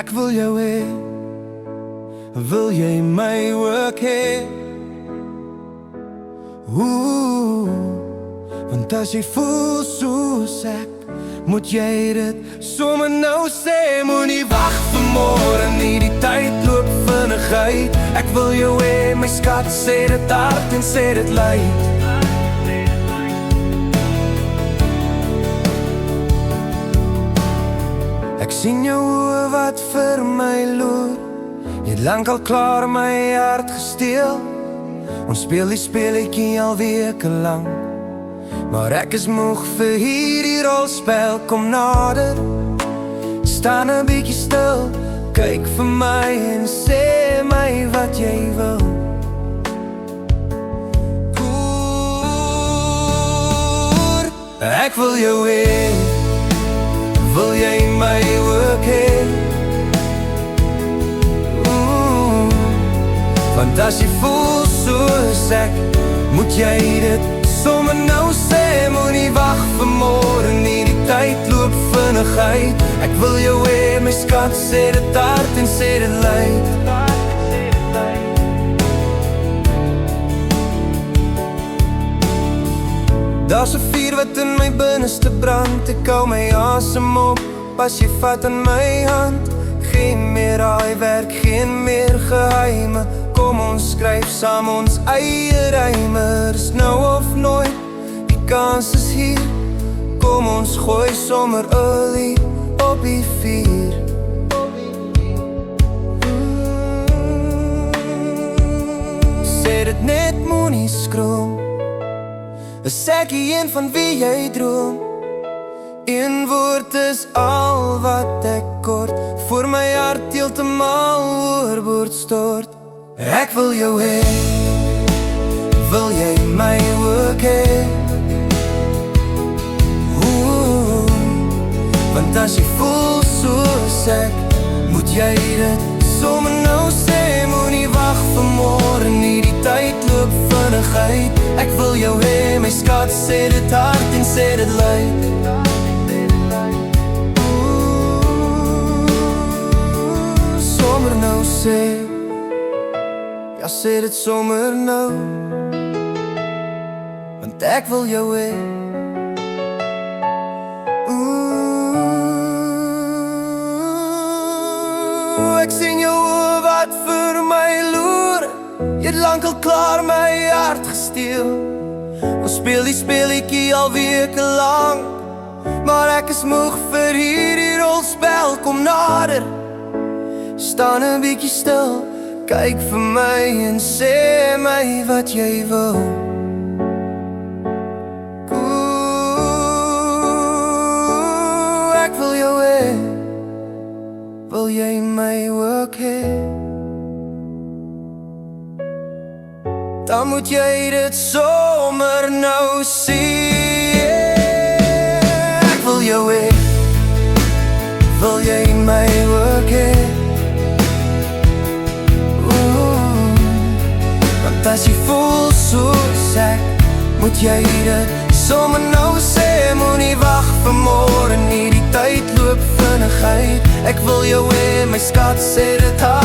Ek wil jou hê, wil jy my ook hê? Want as jy voel soos ek, moet jy dit sommer nou sê. Moenie wag vir môre nie, die tyd loop vinnig uit. Ek wil jou hê, my skat, sê dit hard en sê dit luid. Ek sien jou oë wat vir my loer. Jy het lang al klaar my hart gesteel. Ons speel die speletjie al weke lang, maar ek is moeg vir hierdie rolspel. Kom nader, staan 'n bietjie stil, kyk vir my en sê my wat jy wil. Ek wil jou hê, wil jy my ook hê? Want as jy voel soos ek, moet jy dit sommer nou sê. Moenie wag vir môre nie, die tyd loop vinnig uit. Ek wil jou hê, my skat, sê dit hard en sê dit luid. Daar's 'n vuur wat in my binneste brand. Ek hou my asem op as jy vat aan my hand. Geen meer raaiwerk, geen meer geheime. Kom ons skryf saam ons eie rymers. Nou of nooit, die kans is hier. Kom ons gooi sommer olie op die vuur. Sê dit net, moenie skroom. Is ek die een van wie jy droom? Een woord is al wat ek kort, voor my hart heeltemal oorboord stort. Ek wil jou hê, wil jy my ook hê? Want as jy voel soos ek, moet jy dit sommer nou sê. Moenie wag vir môre nie, die tyd loop vinnig uit. Ek wil jou hê, my skat, sê dit hard en sê dit luid. Sommer nou sê, ja, sê dit sommer nou, want ek wil jou hê. Ek sien jou oë wat vir my loer. Jy het lang al klaar my hart gesteel. Ons speel die speletjie al weke lang, maar ek is moeg vir hierdie rolspel. Kom nader, staan 'n bietjie stil, kyk vir my en sê my wat jy wil. Ek wil jou hê, wil jy my ook hê? Dan moet jy dit sommer nou sê. Ek wil jou hê, wil jy my ook hê? Want as jy voel soos ek, moet jy dit sommer nou sê. Moenie wag vir môre nie, die tyd loop vinnig uit. Ek wil jou hê, my skat, sê dit hard.